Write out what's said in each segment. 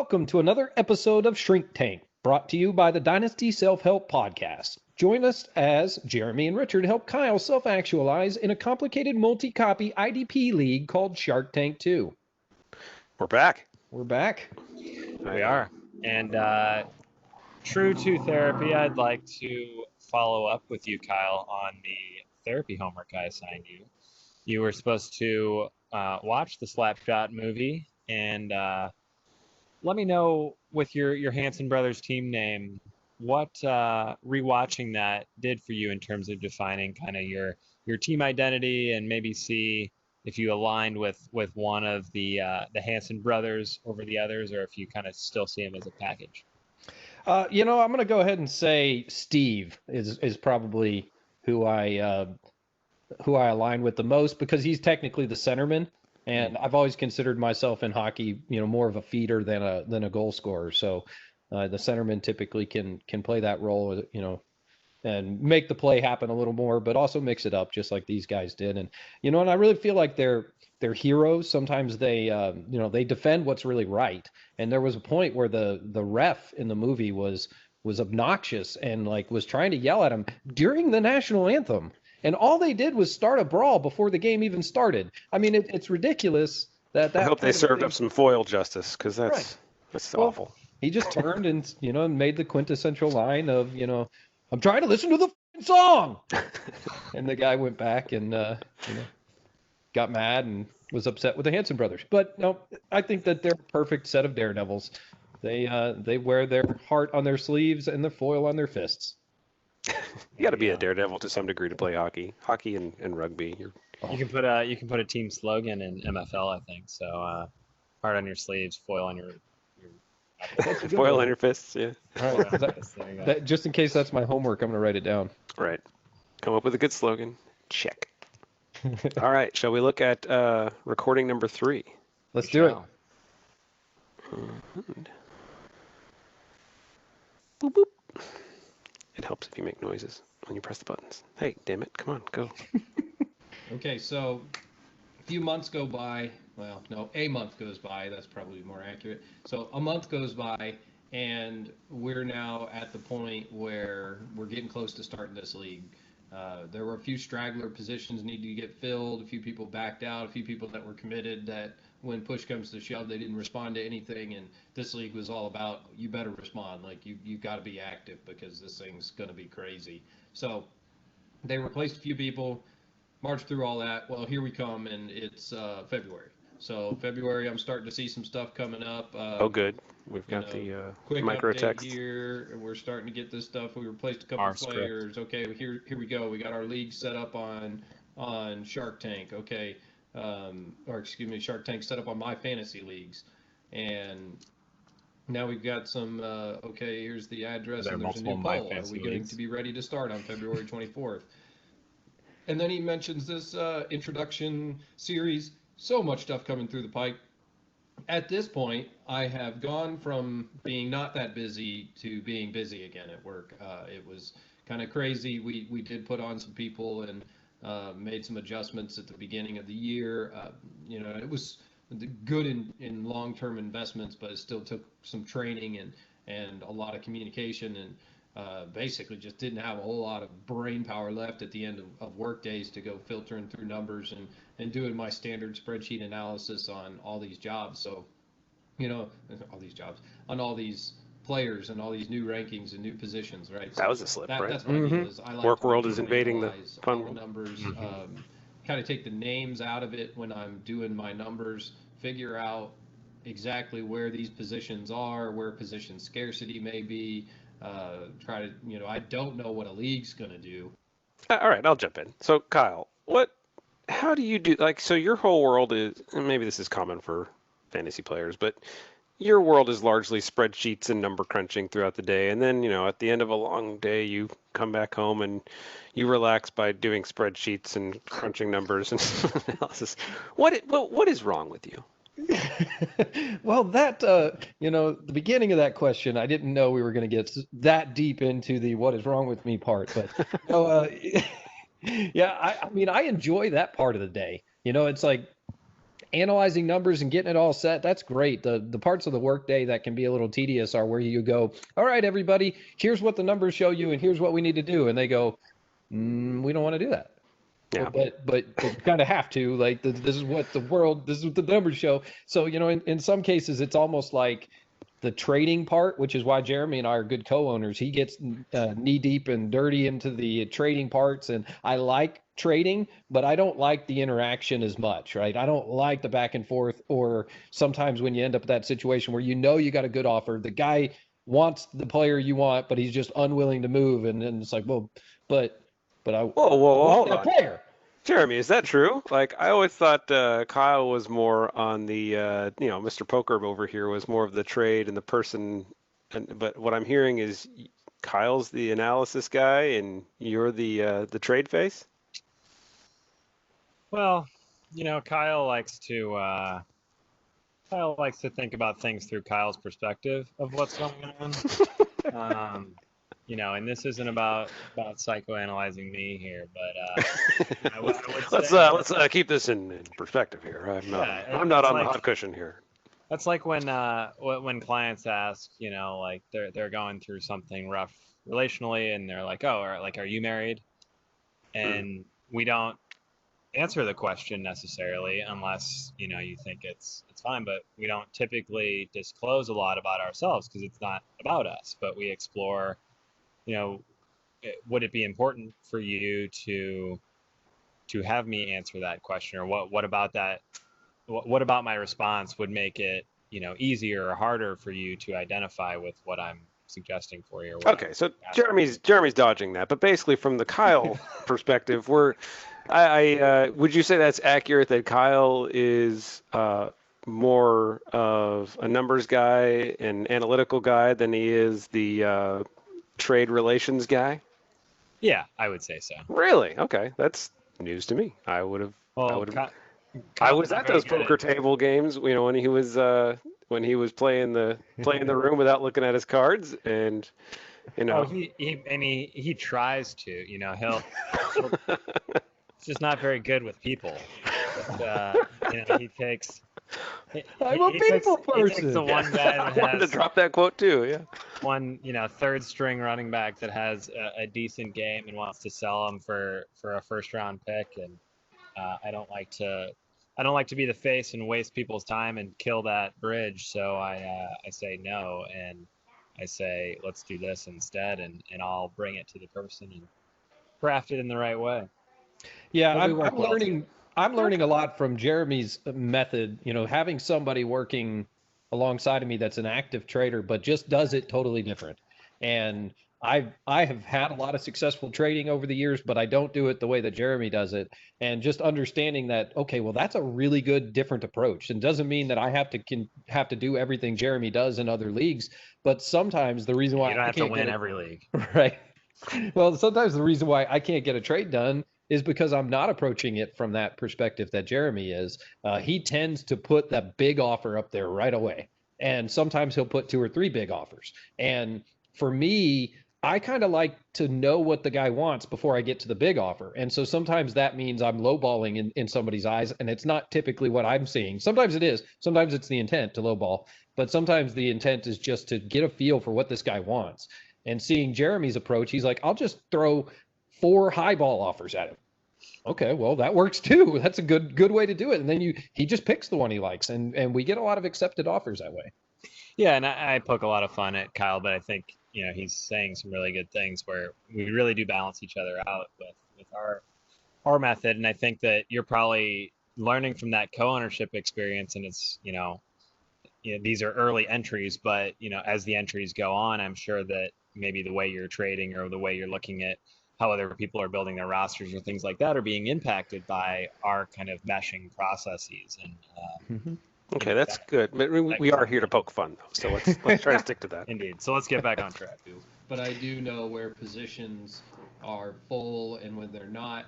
Welcome to another episode of Shrink Tank, brought to you by the Dynasty Self-Help Podcast. Join us as Jeremy and Richard help Kyle self-actualize in a complicated multi-copy IDP league called Shark Tank 2. We're back. We're back. We are. And true to therapy, I'd like to follow up with you, Kyle, on the therapy homework I assigned you. You were supposed to watch the Slapshot movie and let me know with your Hanson Brothers team name what rewatching that did for you in terms of defining kind of your team identity, and maybe see if you aligned with one of the Hanson brothers over the others, or if you kind of still see them as a package. I'm going to go ahead and say Steve is probably who I align with the most, because he's technically the centerman. And I've always considered myself in hockey, more of a feeder than a goal scorer. So the centerman typically can play that role, and make the play happen a little more, but also mix it up just like these guys did. And and I really feel like they're heroes. Sometimes they they defend what's really right. And there was a point where the ref in the movie was obnoxious and was trying to yell at him during the national anthem. And all they did was start a brawl before the game even started. I mean, it's ridiculous that. I hope they served up some foil justice, because that's awful. He just turned and made the quintessential line of I'm trying to listen to the song, and the guy went back and got mad and was upset with the Hanson brothers. But no, I think that they're a perfect set of daredevils. They wear their heart on their sleeves and the foil on their fists. You got to be a daredevil to some degree to play hockey and rugby. You can put a team slogan in MFL, I think. So heart on your sleeves, foil on your foil on your fists. Yeah. All right. That, just in case that's my homework, I'm going to write it down. Right. Come up with a good slogan. Check. All right. Shall we look at recording number 3? Let's do it. Boop, boop. It helps if you make noises when you press the buttons. Hey, damn it. Come on, go. Okay, so a few months go by. Well, no, a month goes by. That's probably more accurate. So a month goes by, and we're now at the point where we're getting close to starting this league. There were a few straggler positions needed to get filled. A few people backed out. A few people that were committed that when push comes to shove, they didn't respond to anything. And this league was all about, you better respond. You got to be active, because this thing's going to be crazy. So they replaced a few people, marched through all that. Well, here we come, and it's February. So February, I'm starting to see some stuff coming up. Good. We've got the quick micro update text here, and we're starting to get this stuff. We replaced a couple of players. Okay, here we go. We got our league set up on Shark Tank. Okay, Shark Tank set up on my fantasy leagues, and now we've got some. Okay, here's the address, and there's a new poll. Are we going to be ready to start on February 24th? And then he mentions this introduction series. So much stuff coming through the pipe. At this point, I have gone from being not that busy to being busy again at work. It was kind of crazy. We did put on some people and made some adjustments at the beginning of the year. It was good in long-term investments, but it still took some training and a lot of communication, and basically just didn't have a whole lot of brain power left at the end of work days to go filtering through numbers and doing my standard spreadsheet analysis on all these jobs. So, all these jobs, on all these players and all these new rankings and new positions, right? That was a slip, right? That's what I mean. I like Work world is invading the fun world. Numbers, kind of take the names out of it when I'm doing my numbers, figure out exactly where these positions are, where position scarcity may be. Try to, I don't know what a league's going to do. All right, I'll jump in. So, Kyle, how do you do, so your whole world is, and maybe this is common for fantasy players, but your world is largely spreadsheets and number crunching throughout the day. And then, at the end of a long day, you come back home and you relax by doing spreadsheets and crunching numbers and analysis. What is wrong with you? Well, that, the beginning of that question, I didn't know we were going to get that deep into the what is wrong with me part. But, yeah, I mean, I enjoy that part of the day. It's like analyzing numbers and getting it all set, that's great. The parts of the workday that can be a little tedious are where you go, all right, everybody, here's what the numbers show you, and here's what we need to do. And they go, we don't want to do that. Yeah. Well, but you kind of have to. Like, this is what the numbers show. So, in some cases, it's almost like the trading part, which is why Jeremy and I are good co-owners. He gets knee deep and dirty into the trading parts, and I like trading, but I don't like the interaction as much, right? I don't like the back and forth, or sometimes when you end up in that situation where you got a good offer, the guy wants the player you want, but he's just unwilling to move, and then it's like, well, but I want that player. Jeremy, is that true? Like, I always thought Kyle was more on the, Mr. Poker over here was more of the trade and the person. But what I'm hearing is Kyle's the analysis guy and you're the trade face? Well, Kyle likes to think about things through Kyle's perspective of what's going on. And this isn't about psychoanalyzing me here, but I would let's keep this in perspective here. I'm not on the hot cushion here. That's like when clients ask, like they're going through something rough relationally, and they're like, oh, are you married? And we don't answer the question necessarily unless you think it's fine, but we don't typically disclose a lot about ourselves because it's not about us, but we explore. Would it be important for you to have me answer that question, or what about that? What about my response would make it, easier or harder for you to identify with what I'm suggesting for you? Okay, so Jeremy's dodging that, but basically from the Kyle perspective, would you say that's accurate that Kyle is more of a numbers guy, an analytical guy than he is the trade relations guy? Yeah, I would say so. Really? Okay, that's news to me. I would have. I was at those poker table games, when he was playing the room without looking at his cards, and he tries to. He'll he's just not very good with people. But, he takes. I'm a people person. He takes the one guy that I wanted to drop that quote too. Yeah. One, third string running back that has a decent game and wants to sell him for a first round pick, and I don't like to be the face and waste people's time and kill that bridge. So I say no, and I say let's do this instead, and I'll bring it to the person and craft it in the right way. Yeah, I'm learning a lot from Jeremy's method, having somebody working alongside of me that's an active trader, but just does it totally different. And I have had a lot of successful trading over the years, but I don't do it the way that Jeremy does it. And just understanding that, okay, well, that's a really good different approach. And doesn't mean that I have to do everything Jeremy does in other leagues, but sometimes the reason why you don't have to win every league, right? Well, sometimes the reason why I can't get a trade done is because I'm not approaching it from that perspective that Jeremy is. He tends to put that big offer up there right away. And sometimes he'll put 2 or 3 big offers. And for me, I kind of like to know what the guy wants before I get to the big offer. And so sometimes that means I'm lowballing in somebody's eyes, and it's not typically what I'm seeing. Sometimes it is. Sometimes it's the intent to lowball. But sometimes the intent is just to get a feel for what this guy wants. And seeing Jeremy's approach, he's like, I'll just throw 4 highball offers at him. Okay, well, that works too. That's a good way to do it. And then he just picks the one he likes, and we get a lot of accepted offers that way. Yeah, and I poke a lot of fun at Kyle, but I think he's saying some really good things where we really do balance each other out with our method. And I think that you're probably learning from that co-ownership experience, and it's these are early entries, but as the entries go on, I'm sure that maybe the way you're trading or the way you're looking at how other people are building their rosters or things like that are being impacted by our kind of meshing processes. And okay, that's good. But we are here to poke fun, though, so let's try to stick to that. Indeed. So let's get back on track. But I do know where positions are full and when they're not.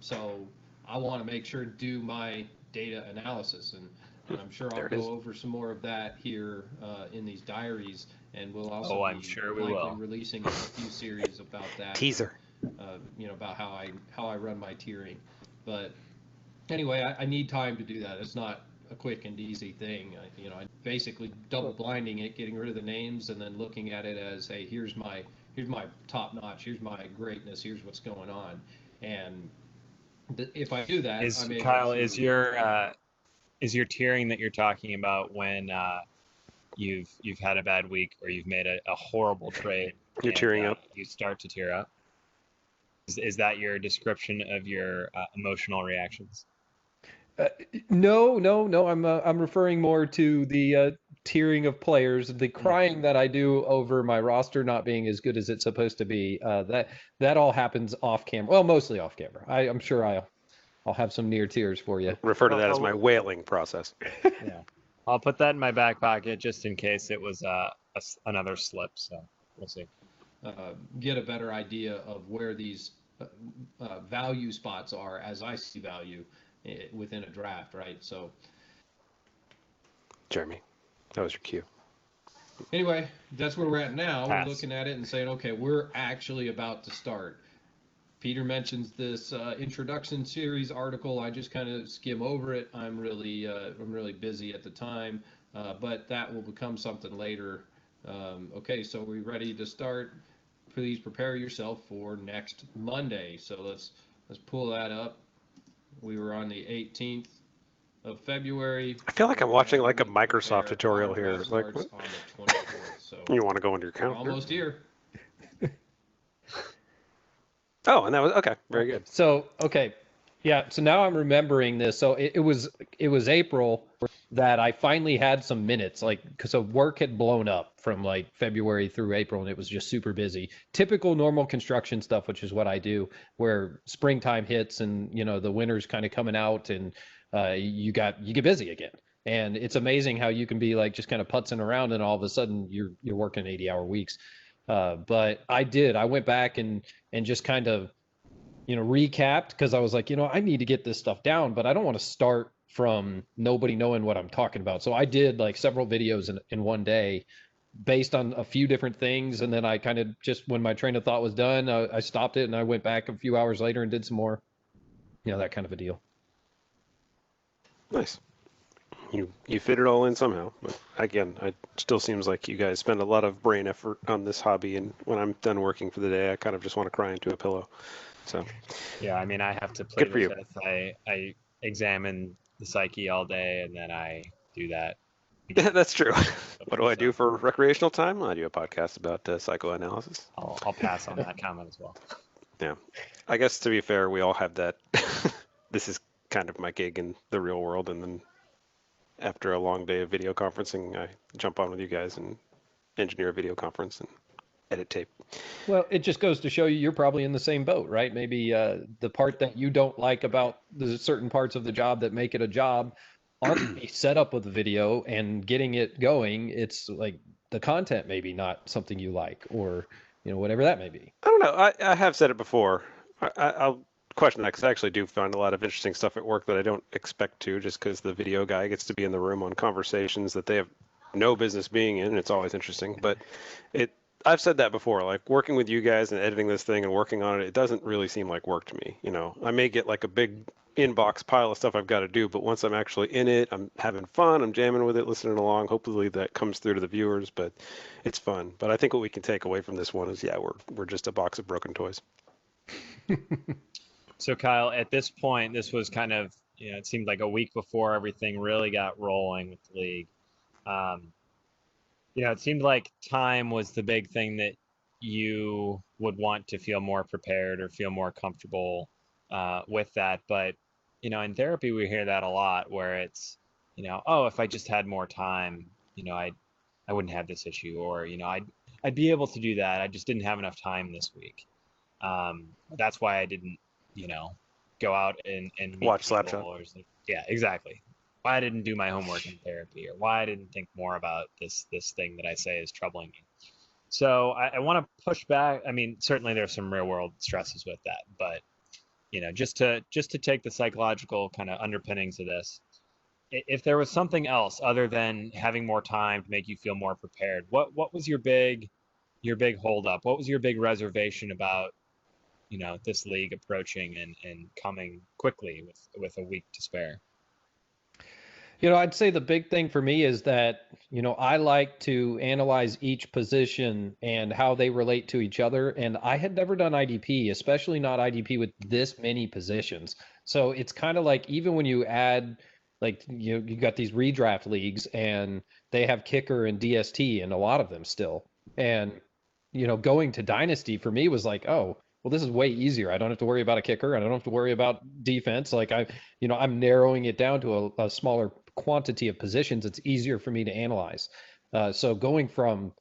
So I want to make sure to do my data analysis, and I'm sure I'll go over some more of that here in these diaries, and we'll also be releasing a few series about that. Teaser. About how I run my tiering, but anyway, I need time to do that. It's not a quick and easy thing. I basically double blinding it, getting rid of the names, and then looking at it as, hey, here's my top notch, here's my greatness, here's what's going on, and if I do that, I'm able Kyle, to, is your tiering that you're talking about when you've had a bad week or you've made a horrible trade? You're tearing up. You start to tear up. Is that your description of your emotional reactions? No. I'm referring more to the tiering of players, the crying that I do over my roster not being as good as it's supposed to be. That all happens off camera. Well, mostly off camera. I'm sure I'll have some near tears for you. Refer to that as my wailing process. Yeah, I'll put that in my back pocket just in case it was another slip. So we'll see. Get a better idea of where these value spots are as I see value within a draft, right? So, Jeremy, that was your cue. Anyway, that's where we're at now. Pass. We're looking at it and saying, okay, we're actually about to start. Peter mentions this introduction series article. I just kind of skim over it. I'm really busy at the time, but that will become something later. Okay, so we're ready to start. Please prepare yourself for next Monday. So let's pull that up. We were on the 18th of February. I feel like I'm watching like a Microsoft tutorial here. Like, what? On the 24th. So You want to go into your calendar? almost here. Oh, and that was okay. Very good. So, okay. Yeah, so now I'm remembering this. So it was April that I finally had some minutes, like, because work had blown up from like February through April, and it was just super busy. Typical normal construction stuff, which is what I do, where springtime hits and the winter's kind of coming out, and you get busy again. And it's amazing how you can be like just kind of putzing around, and all of a sudden you're working 80-hour weeks. But I went back and just kind of recapped, because I was like, I need to get this stuff down, but I don't want to start from nobody knowing what I'm talking about. So I did like several videos in one day based on a few different things. And then I kind of just, when my train of thought was done, I stopped it and I went back a few hours later and did some more, that kind of a deal. Nice. You fit it all in somehow. But again, it still seems like you guys spend a lot of brain effort on this hobby. And when I'm done working for the day, I kind of just want to cry into a pillow. So yeah, I mean, I have to play Good for you. this. I examine the psyche all day, and then I do that. That's true. What do I do for recreational time? I do a podcast about psychoanalysis. I'll pass on that comment as well. Yeah. I guess to be fair, we all have that. This is kind of my gig in the real world. And then after a long day of video conferencing, I jump on with you guys and engineer a video conference and edit tape. Well, it just goes to show you're probably in the same boat, right? Maybe the part that you don't like about the certain parts of the job that make it a job aren't the setup of the video and getting it going. It's like the content maybe not something you like, or whatever that may be. I don't know. I have said it before. I'll question that, because I actually do find a lot of interesting stuff at work that I don't expect to, just because the video guy gets to be in the room on conversations that they have no business being in. It's always interesting, but I've said that before, like working with you guys and editing this thing and working on it, it doesn't really seem like work to me. I may get like a big inbox pile of stuff I've got to do, but once I'm actually in it, I'm having fun, I'm jamming with it, listening along. Hopefully that comes through to the viewers, but it's fun. But I think what we can take away from this one is, we're just a box of broken toys. So Kyle, at this point, this was kind of, it seemed like a week before everything really got rolling with the league. It seemed like time was the big thing that you would want to feel more prepared or feel more comfortable with that. But, in therapy, we hear that a lot, where it's, oh, if I just had more time, I wouldn't have this issue, or, I'd be able to do that. I just didn't have enough time this week. That's why I didn't, go out and meet Watch people, Slapshot. Yeah, exactly. Why I didn't do my homework in therapy, or why I didn't think more about this thing that I say is troubling me. So I want to push back. I mean, certainly there's some real world stresses with that, but just to take the psychological kind of underpinnings of this, if there was something else other than having more time to make you feel more prepared, what was your big holdup? What was your big reservation about this league approaching and coming quickly with a week to spare? I'd say the big thing for me is that, I like to analyze each position and how they relate to each other. And I had never done IDP, especially not IDP with this many positions. So it's kind of like, even when you add, like, you got these redraft leagues and they have kicker and DST and a lot of them still. And, going to Dynasty for me was like, oh, well, this is way easier. I don't have to worry about a kicker. I don't have to worry about defense. Like I'm narrowing it down to a smaller quantity of positions. It's easier for me to analyze. So going from,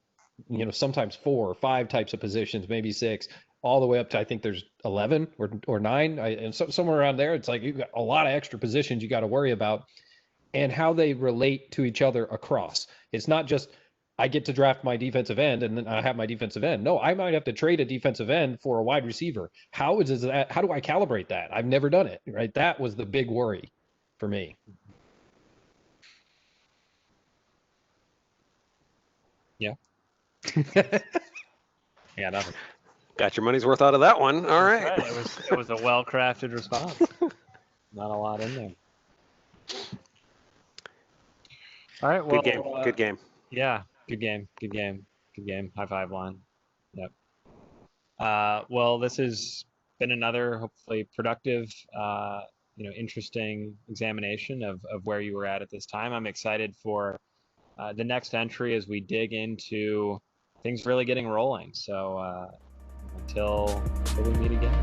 sometimes 4 or 5 types of positions, maybe 6, all the way up to, I think there's 11 or 9, and so somewhere around there. It's like you've got a lot of extra positions you got to worry about, and how they relate to each other across. It's not just I get to draft my defensive end and then I have my defensive end. No, I might have to trade a defensive end for a wide receiver. How do I calibrate that? I've never done it, right? That was the big worry for me. Yeah. Yeah, nothing. Got your money's worth out of that one. All right. It was a well-crafted response. Not a lot in there. All right. Well, Good game. Yeah. Good game. High five line. Yep. Well, this has been another hopefully productive, interesting examination of where you were at this time. I'm excited for the next entry as we dig into things really getting rolling. So until we meet again.